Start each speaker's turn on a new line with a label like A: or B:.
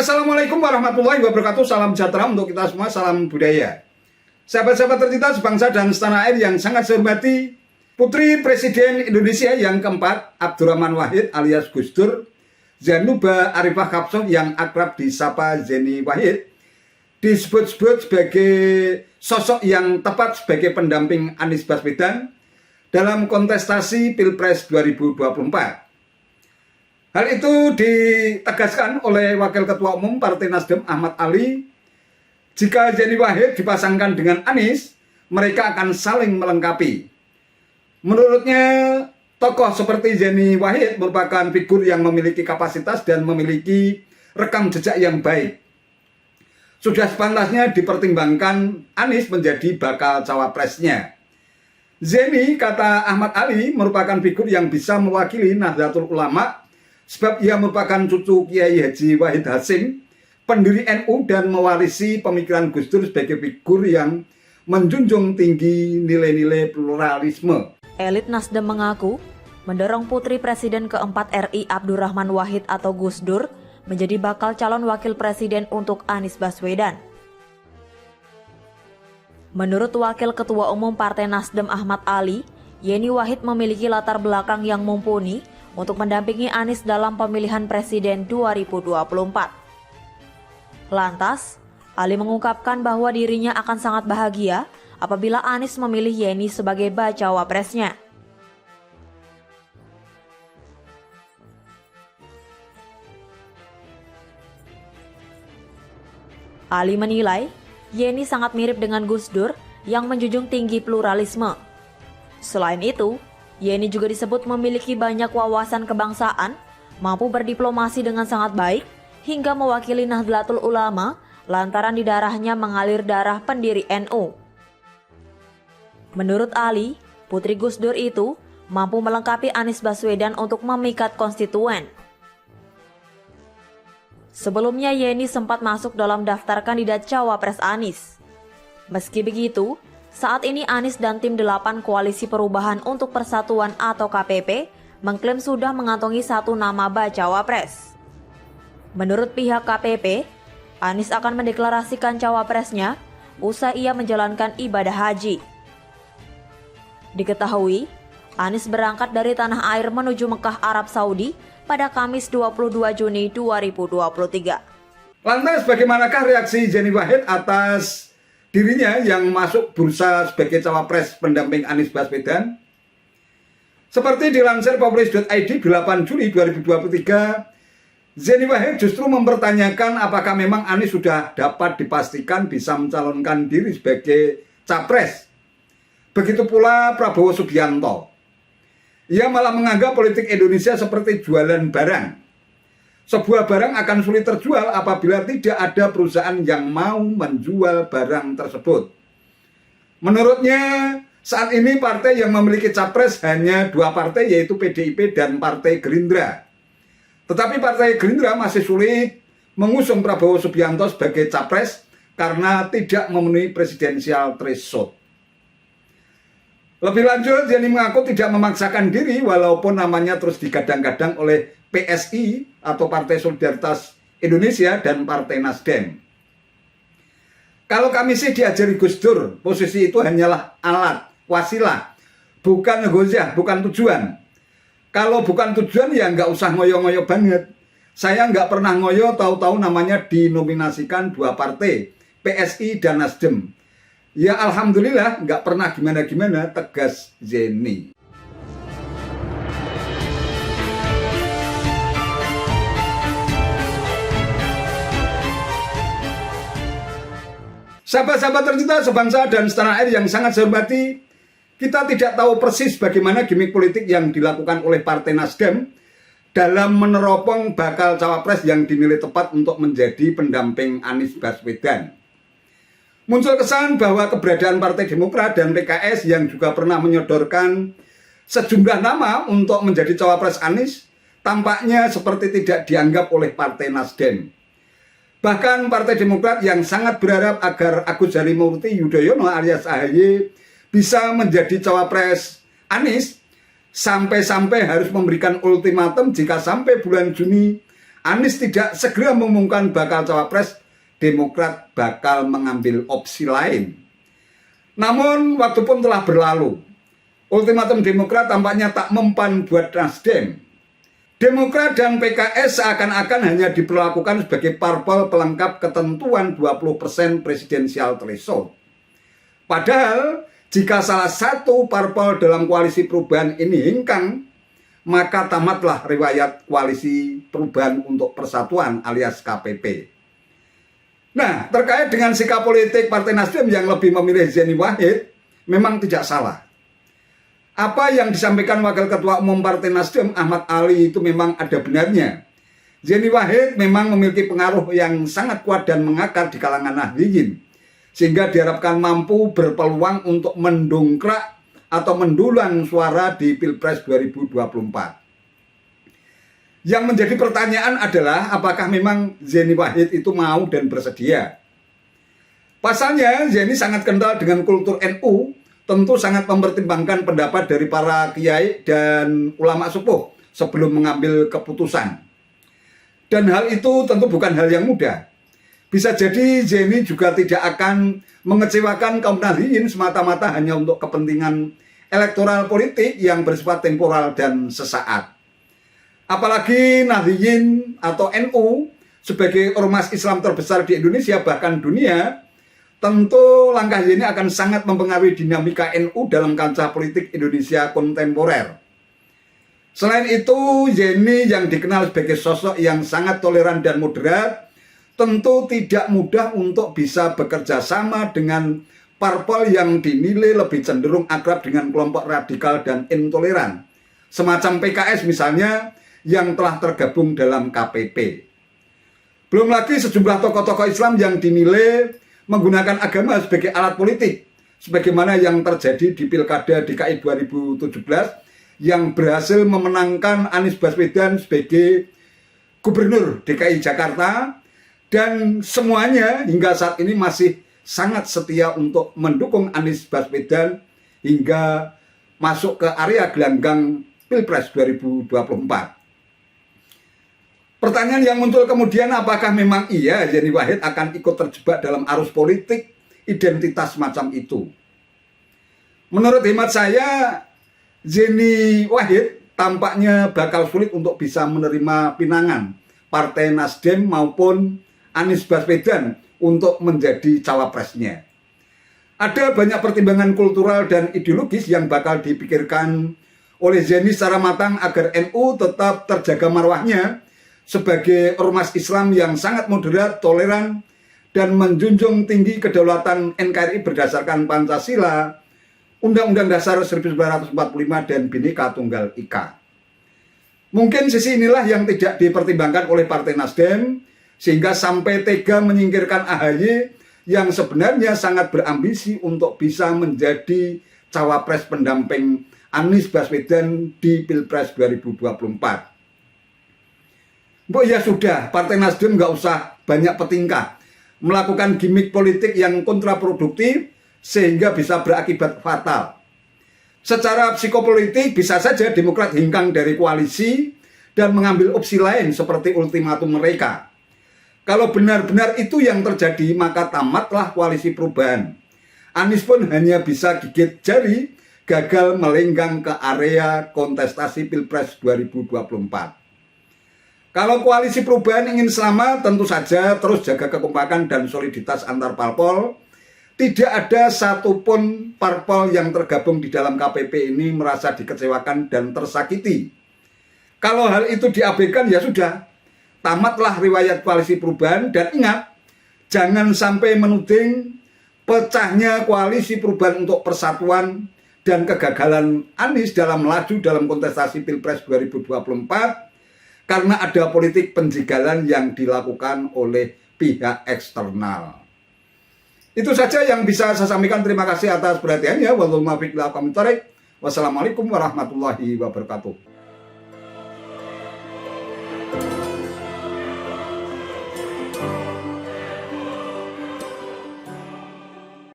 A: Assalamualaikum warahmatullahi wabarakatuh. Salam sejahtera untuk kita semua, salam budaya. Sahabat-sahabat tercinta sebangsa dan setanah air yang sangat saya hormati, Putri Presiden Indonesia yang keempat, Abdurrahman Wahid alias Gus Dur, Zainuba Arifah Kapsoh yang akrab disapa Zeni Wahid, disebut-sebut sebagai sosok yang tepat sebagai pendamping Anies Baswedan dalam kontestasi Pilpres 2024. Hal itu ditegaskan oleh Wakil Ketua Umum Partai Nasdem Ahmad Ali. Jika Zeni Wahid dipasangkan dengan Anies, mereka akan saling melengkapi. Menurutnya, tokoh seperti Zeni Wahid merupakan figur yang memiliki kapasitas dan memiliki rekam jejak yang baik. Sudah sepantasnya dipertimbangkan Anies menjadi bakal cawapresnya. Zeni, kata Ahmad Ali, merupakan figur yang bisa mewakili Nahdlatul Ulama, sebab ia merupakan cucu Kiai Haji Wahid Hasyim, pendiri NU dan mewarisi pemikiran Gus Dur sebagai figur yang menjunjung tinggi nilai-nilai pluralisme.
B: Elit Nasdem mengaku mendorong Putri Presiden keempat RI Abdurrahman Wahid atau Gus Dur menjadi bakal calon wakil presiden untuk Anies Baswedan. Menurut Wakil Ketua Umum Partai Nasdem Ahmad Ali, Yeni Wahid memiliki latar belakang yang mumpuni untuk mendampingi Anies dalam pemilihan presiden 2024. Lantas, Ali mengungkapkan bahwa dirinya akan sangat bahagia apabila Anies memilih Yeni sebagai bacawa presnya. Ali menilai Yeni sangat mirip dengan Gus Dur yang menjunjung tinggi pluralisme. Selain itu, Yeni juga disebut memiliki banyak wawasan kebangsaan, mampu berdiplomasi dengan sangat baik, hingga mewakili Nahdlatul Ulama lantaran di darahnya mengalir darah pendiri NU. Menurut Ali, Putri Gus Dur itu mampu melengkapi Anies Baswedan untuk memikat konstituen. Sebelumnya Yeni sempat masuk dalam daftar kandidat cawapres Anies. Meski begitu, saat ini Anies dan tim 8 Koalisi Perubahan untuk Persatuan atau KPP mengklaim sudah mengantongi satu nama bacawa pres. Menurut pihak KPP, Anies akan mendeklarasikan cawapresnya usai ia menjalankan ibadah haji. Diketahui, Anies berangkat dari tanah air menuju Mekah, Arab Saudi pada Kamis 22 Juni 2023.
A: Lantas bagaimanakah reaksi Zeni Wahid atas dirinya yang masuk bursa sebagai cawapres pendamping Anies Baswedan? Seperti dilansir populis.id 8 Juli 2023, Zeni Wahid justru mempertanyakan apakah memang Anies sudah dapat dipastikan bisa mencalonkan diri sebagai capres. Begitu pula Prabowo Subianto. Ia malah menganggap politik Indonesia seperti jualan barang. Sebuah barang akan sulit terjual apabila tidak ada perusahaan yang mau menjual barang tersebut. Menurutnya, saat ini partai yang memiliki capres hanya dua partai, yaitu PDIP dan Partai Gerindra. Tetapi Partai Gerindra masih sulit mengusung Prabowo Subianto sebagai capres karena tidak memenuhi presidensial threshold. Lebih lanjut, Yeni mengaku tidak memaksakan diri walaupun namanya terus digadang-gadang oleh PSI atau Partai Solidaritas Indonesia dan Partai Nasdem. Kalau kami sih diajari Gus Dur, posisi itu hanyalah alat, wasilah, bukan ngojah, bukan tujuan. Kalau bukan tujuan ya nggak usah ngoyo-ngoyo banget. Saya nggak pernah ngoyo, tahu-tahu namanya dinominasikan dua partai, PSI dan Nasdem. Ya alhamdulillah nggak pernah gimana-gimana, tegas Zeni. Sahabat-sahabat tercinta sebangsa dan setanah air yang sangat saya hormati, kita tidak tahu persis bagaimana gimmick politik yang dilakukan oleh Partai Nasdem dalam meneropong bakal cawapres yang dinilai tepat untuk menjadi pendamping Anies Baswedan. Muncul kesan bahwa keberadaan Partai Demokrat dan PKS yang juga pernah menyodorkan sejumlah nama untuk menjadi cawapres Anies tampaknya seperti tidak dianggap oleh Partai Nasdem. Bahkan Partai Demokrat yang sangat berharap agar Agus Harimurti Yudhoyono alias AHY bisa menjadi cawapres Anies, sampai-sampai harus memberikan ultimatum jika sampai bulan Juni Anies tidak segera mengumumkan bakal cawapres, Demokrat bakal mengambil opsi lain. Namun waktu pun telah berlalu. Ultimatum Demokrat tampaknya tak mempan buat Nasdem. Demokrat dan PKS seakan-akan hanya diperlakukan sebagai parpol pelengkap ketentuan 20% presidensial threshold. Padahal jika salah satu parpol dalam koalisi perubahan ini hengkang, maka tamatlah riwayat koalisi perubahan untuk persatuan alias KPP. Nah, terkait dengan sikap politik Partai Nasdem yang lebih memilih Yeni Wahid, memang tidak salah. Apa yang disampaikan Wakil Ketua Umum Partai Nasdem Ahmad Ali itu memang ada benarnya. Yeni Wahid memang memiliki pengaruh yang sangat kuat dan mengakar di kalangan Nahdliyin, sehingga diharapkan mampu berpeluang untuk mendongkrak atau mendulang suara di Pilpres 2024. Yang menjadi pertanyaan adalah apakah memang Yeni Wahid itu mau dan bersedia. Pasalnya Yeni sangat kental dengan kultur NU, tentu sangat mempertimbangkan pendapat dari para kiai dan ulama sepuh sebelum mengambil keputusan. Dan hal itu tentu bukan hal yang mudah. Bisa jadi Yeni juga tidak akan mengecewakan kaum Nahdliyin semata-mata hanya untuk kepentingan elektoral politik yang bersifat temporal dan sesaat. Apalagi Nahdliyin atau NU sebagai ormas Islam terbesar di Indonesia bahkan dunia, tentu langkah Yeni akan sangat mempengaruhi dinamika NU dalam kancah politik Indonesia kontemporer. Selain itu, Yeni yang dikenal sebagai sosok yang sangat toleran dan moderat, tentu tidak mudah untuk bisa bekerja sama dengan parpol yang dinilai lebih cenderung akrab dengan kelompok radikal dan intoleran, semacam PKS misalnya, yang telah tergabung dalam KPP. Belum lagi sejumlah tokoh-tokoh Islam yang dinilai menggunakan agama sebagai alat politik, sebagaimana yang terjadi di Pilkada DKI 2017 yang berhasil memenangkan Anies Baswedan sebagai Gubernur DKI Jakarta, dan semuanya hingga saat ini masih sangat setia untuk mendukung Anies Baswedan hingga masuk ke area gelanggang Pilpres 2024. Pertanyaan yang muncul kemudian, apakah memang iya Yeni Wahid akan ikut terjebak dalam arus politik identitas semacam itu? Menurut hemat saya, Yeni Wahid tampaknya bakal sulit untuk bisa menerima pinangan Partai Nasdem maupun Anies Baswedan untuk menjadi cawapresnya. Ada banyak pertimbangan kultural dan ideologis yang bakal dipikirkan oleh Yeni secara matang agar NU tetap terjaga marwahnya sebagai ormas Islam yang sangat moderat, toleran, dan menjunjung tinggi kedaulatan NKRI berdasarkan Pancasila, Undang-Undang Dasar 1945, dan Bhinneka Tunggal Ika. Mungkin sisi inilah yang tidak dipertimbangkan oleh Partai Nasdem, sehingga sampai tega menyingkirkan AHY yang sebenarnya sangat berambisi untuk bisa menjadi cawapres pendamping Anies Baswedan di Pilpres 2024. Ya sudah, Partai Nasdem nggak usah banyak petingkah, melakukan gimmick politik yang kontraproduktif sehingga bisa berakibat fatal. Secara psikopolitik bisa saja Demokrat hengkang dari koalisi dan mengambil opsi lain seperti ultimatum mereka. Kalau benar-benar itu yang terjadi, maka tamatlah koalisi perubahan. Anies pun hanya bisa gigit jari, gagal melenggang ke area kontestasi Pilpres 2024. Kalau koalisi perubahan ingin selamat, tentu saja terus jaga kekompakan dan soliditas antar parpol. Tidak ada satupun parpol yang tergabung di dalam KPP ini merasa dikecewakan dan tersakiti. Kalau hal itu diabaikan, ya sudah, tamatlah riwayat koalisi perubahan. Dan ingat, jangan sampai menuding pecahnya koalisi perubahan untuk persatuan dan kegagalan Anies dalam melaju dalam kontestasi Pilpres 2024 karena ada politik penjagalan yang dilakukan oleh pihak eksternal. Itu saja yang bisa saya sampaikan. Terima kasih atas perhatiannya. Wassalamualaikum warahmatullahi wabarakatuh.